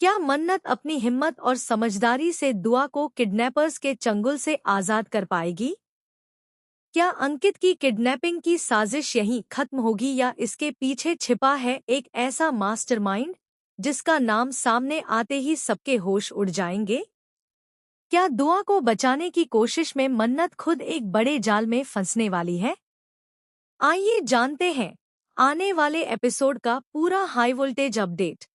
क्या मन्नत अपनी हिम्मत और समझदारी से दुआ को किडनैपर्स के चंगुल से आजाद कर पाएगी? क्या अंकित की किडनैपिंग की साजिश यहीं खत्म होगी या इसके पीछे छिपा है एक ऐसा मास्टरमाइंड जिसका नाम सामने आते ही सबके होश उड़ जाएंगे? क्या दुआ को बचाने की कोशिश में मन्नत खुद एक बड़े जाल में फंसने वाली है? आइए जानते हैं आने वाले एपिसोड का पूरा हाई वोल्टेज अपडेट।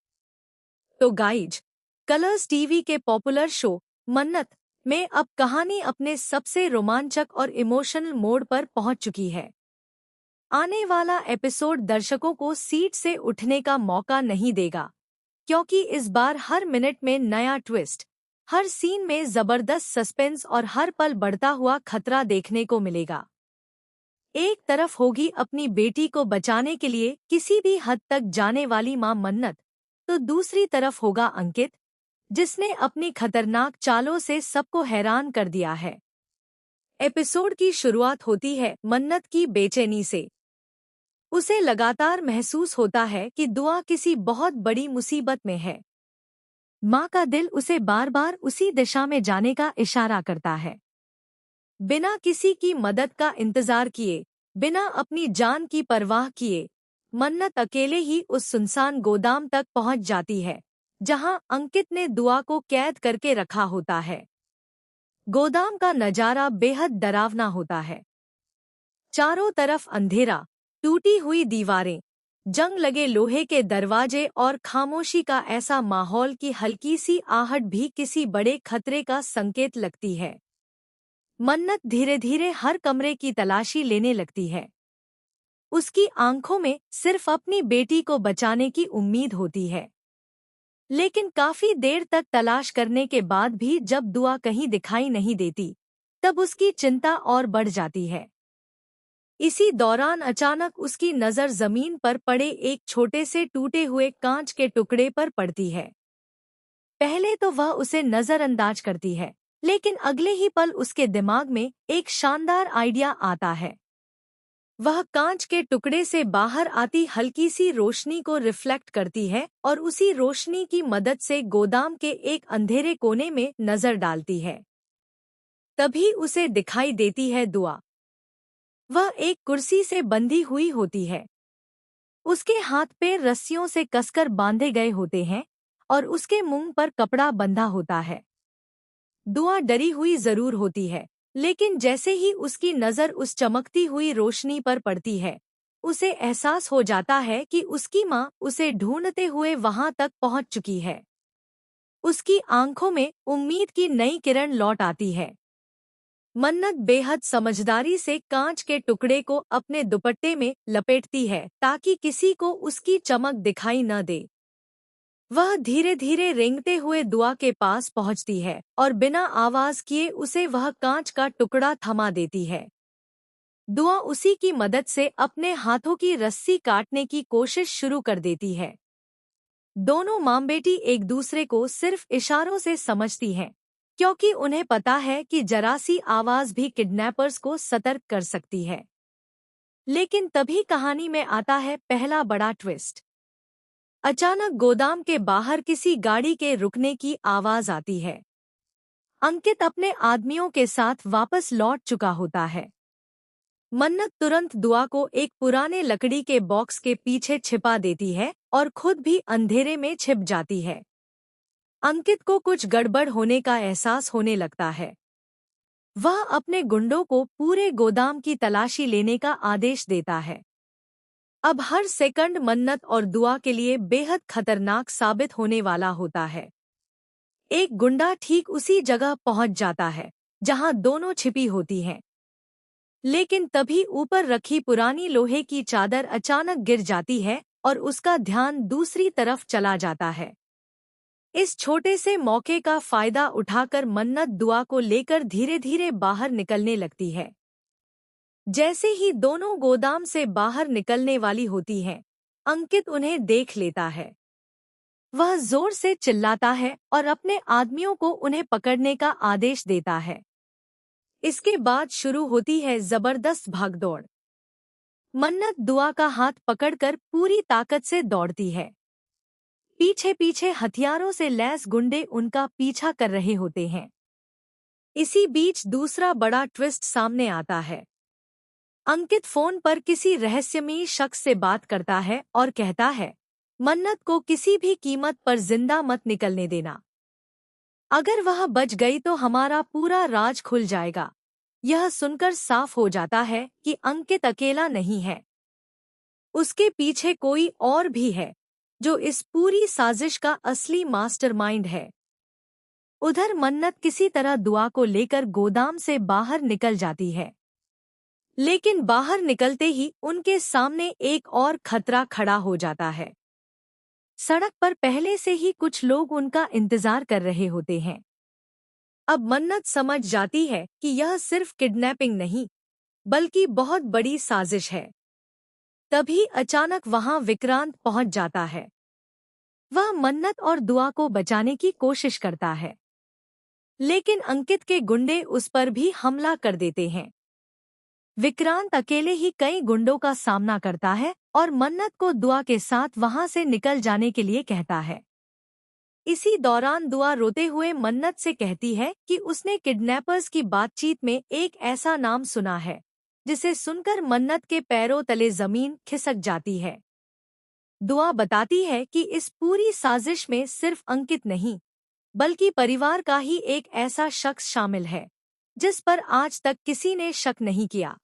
तो गाइज, कलर्स टीवी के पॉपुलर शो मन्नत में अब कहानी अपने सबसे रोमांचक और इमोशनल मोड पर पहुंच चुकी है। आने वाला एपिसोड दर्शकों को सीट से उठने का मौका नहीं देगा, क्योंकि इस बार हर मिनट में नया ट्विस्ट, हर सीन में जबरदस्त सस्पेंस और हर पल बढ़ता हुआ खतरा देखने को मिलेगा। एक तरफ होगी अपनी बेटी को बचाने के लिए किसी भी हद तक जाने वाली मां मन्नत, तो दूसरी तरफ होगा अंकित, जिसने अपनी खतरनाक चालों से सबको हैरान कर दिया है। एपिसोड की शुरुआत होती है मन्नत की बेचैनी से। उसे लगातार महसूस होता है कि दुआ किसी बहुत बड़ी मुसीबत में है। माँ का दिल उसे बार बार उसी दिशा में जाने का इशारा करता है। बिना किसी की मदद का इंतजार किए, बिना अपनी जान की परवाह किए, मन्नत अकेले ही उस सुनसान गोदाम तक पहुंच जाती है जहां अंकित ने दुआ को कैद करके रखा होता है। गोदाम का नजारा बेहद डरावना होता है। चारों तरफ अंधेरा, टूटी हुई दीवारें, जंग लगे लोहे के दरवाजे और खामोशी का ऐसा माहौल कि हल्की सी आहट भी किसी बड़े खतरे का संकेत लगती है। मन्नत धीरे धीरे हर कमरे की तलाशी लेने लगती है। उसकी आंखों में सिर्फ अपनी बेटी को बचाने की उम्मीद होती है। लेकिन काफी देर तक तलाश करने के बाद भी जब दुआ कहीं दिखाई नहीं देती, तब उसकी चिंता और बढ़ जाती है। इसी दौरान अचानक उसकी नज़र जमीन पर पड़े एक छोटे से टूटे हुए कांच के टुकड़े पर पड़ती है। पहले तो वह उसे नजरअंदाज करती है, लेकिन अगले ही पल उसके दिमाग में एक शानदार आइडिया आता है। वह कांच के टुकड़े से बाहर आती हल्की सी रोशनी को रिफ्लेक्ट करती है और उसी रोशनी की मदद से गोदाम के एक अंधेरे कोने में नजर डालती है। तभी उसे दिखाई देती है दुआ। वह एक कुर्सी से बंधी हुई होती है। उसके हाथ पैर रस्सियों से कसकर बांधे गए होते हैं और उसके मुंह पर कपड़ा बंधा होता है। दुआ डरी हुई जरूर होती है, लेकिन जैसे ही उसकी नज़र उस चमकती हुई रोशनी पर पड़ती है, उसे एहसास हो जाता है कि उसकी माँ उसे ढूंढते हुए वहां तक पहुंच चुकी है। उसकी आंखों में उम्मीद की नई किरण लौट आती है। मन्नत बेहद समझदारी से कांच के टुकड़े को अपने दुपट्टे में लपेटती है ताकि किसी को उसकी चमक दिखाई न दे। वह धीरे धीरे रेंगते हुए दुआ के पास पहुंचती है और बिना आवाज किए उसे वह कांच का टुकड़ा थमा देती है। दुआ उसी की मदद से अपने हाथों की रस्सी काटने की कोशिश शुरू कर देती है। दोनों माँ बेटी एक दूसरे को सिर्फ इशारों से समझती हैं, क्योंकि उन्हें पता है कि जरा सी आवाज भी किडनैपर्स को सतर्क कर सकती है। लेकिन तभी कहानी में आता है पहला बड़ा ट्विस्ट। अचानक गोदाम के बाहर किसी गाड़ी के रुकने की आवाज आती है। अंकित अपने आदमियों के साथ वापस लौट चुका होता है। मन्नत तुरंत दुआ को एक पुराने लकड़ी के बॉक्स के पीछे छिपा देती है और खुद भी अंधेरे में छिप जाती है। अंकित को कुछ गड़बड़ होने का एहसास होने लगता है। वह अपने गुंडों को पूरे गोदाम की तलाशी लेने का आदेश देता है। अब हर सेकंड मन्नत और दुआ के लिए बेहद खतरनाक साबित होने वाला होता है। एक गुंडा ठीक उसी जगह पहुंच जाता है जहां दोनों छिपी होती हैं। लेकिन तभी ऊपर रखी पुरानी लोहे की चादर अचानक गिर जाती है और उसका ध्यान दूसरी तरफ चला जाता है। इस छोटे से मौके का फायदा उठाकर मन्नत दुआ को लेकर धीरे धीरे बाहर निकलने लगती है। जैसे ही दोनों गोदाम से बाहर निकलने वाली होती हैं, अंकित उन्हें देख लेता है। वह जोर से चिल्लाता है और अपने आदमियों को उन्हें पकड़ने का आदेश देता है। इसके बाद शुरू होती है जबरदस्त भागदौड़। मन्नत दुआ का हाथ पकड़कर पूरी ताकत से दौड़ती है। पीछे पीछे हथियारों से लैस गुंडे उनका पीछा कर रहे होते हैं। इसी बीच दूसरा बड़ा ट्विस्ट सामने आता है। अंकित फोन पर किसी रहस्यमयी शख्स से बात करता है और कहता है, मन्नत को किसी भी कीमत पर जिंदा मत निकलने देना। अगर वह बच गई तो हमारा पूरा राज खुल जाएगा। यह सुनकर साफ हो जाता है कि अंकित अकेला नहीं है। उसके पीछे कोई और भी है, जो इस पूरी साजिश का असली मास्टरमाइंड है। उधर मन्नत किसी तरह दुआ को लेकर गोदाम से बाहर निकल जाती है। लेकिन बाहर निकलते ही उनके सामने एक और खतरा खड़ा हो जाता है। सड़क पर पहले से ही कुछ लोग उनका इंतजार कर रहे होते हैं। अब मन्नत समझ जाती है कि यह सिर्फ किडनैपिंग नहीं, बल्कि बहुत बड़ी साजिश है। तभी अचानक वहां विक्रांत पहुंच जाता है। वह मन्नत और दुआ को बचाने की कोशिश करता है, लेकिन अंकित के गुंडे उस पर भी हमला कर देते हैं। विक्रांत अकेले ही कई गुंडों का सामना करता है और मन्नत को दुआ के साथ वहां से निकल जाने के लिए कहता है। इसी दौरान दुआ रोते हुए मन्नत से कहती है कि उसने किडनैपर्स की बातचीत में एक ऐसा नाम सुना है, जिसे सुनकर मन्नत के पैरों तले जमीन खिसक जाती है। दुआ बताती है कि इस पूरी साजिश में सिर्फ अंकित नहीं, बल्कि परिवार का ही एक ऐसा शख्स शामिल है, जिस पर आज तक किसी ने शक नहीं किया।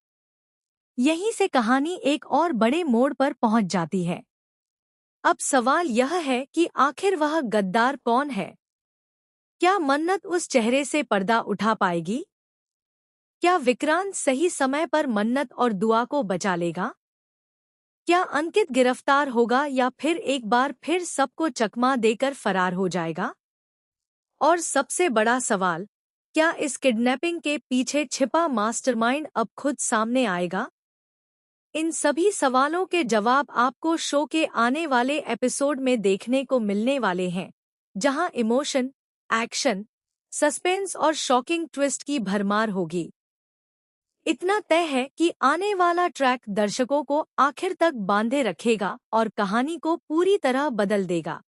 यहीं से कहानी एक और बड़े मोड़ पर पहुंच जाती है। अब सवाल यह है कि आखिर वह गद्दार कौन है? क्या मन्नत उस चेहरे से पर्दा उठा पाएगी? क्या विक्रांत सही समय पर मन्नत और दुआ को बचा लेगा? क्या अंकित गिरफ्तार होगा या फिर एक बार फिर सबको चकमा देकर फरार हो जाएगा? और सबसे बड़ा सवाल, क्या इस किडनैपिंग के पीछे छिपा मास्टरमाइंड अब खुद सामने आएगा? इन सभी सवालों के जवाब आपको शो के आने वाले एपिसोड में देखने को मिलने वाले हैं, जहां इमोशन, एक्शन, सस्पेंस और शॉकिंग ट्विस्ट की भरमार होगी। इतना तय है कि आने वाला ट्रैक दर्शकों को आखिर तक बांधे रखेगा और कहानी को पूरी तरह बदल देगा।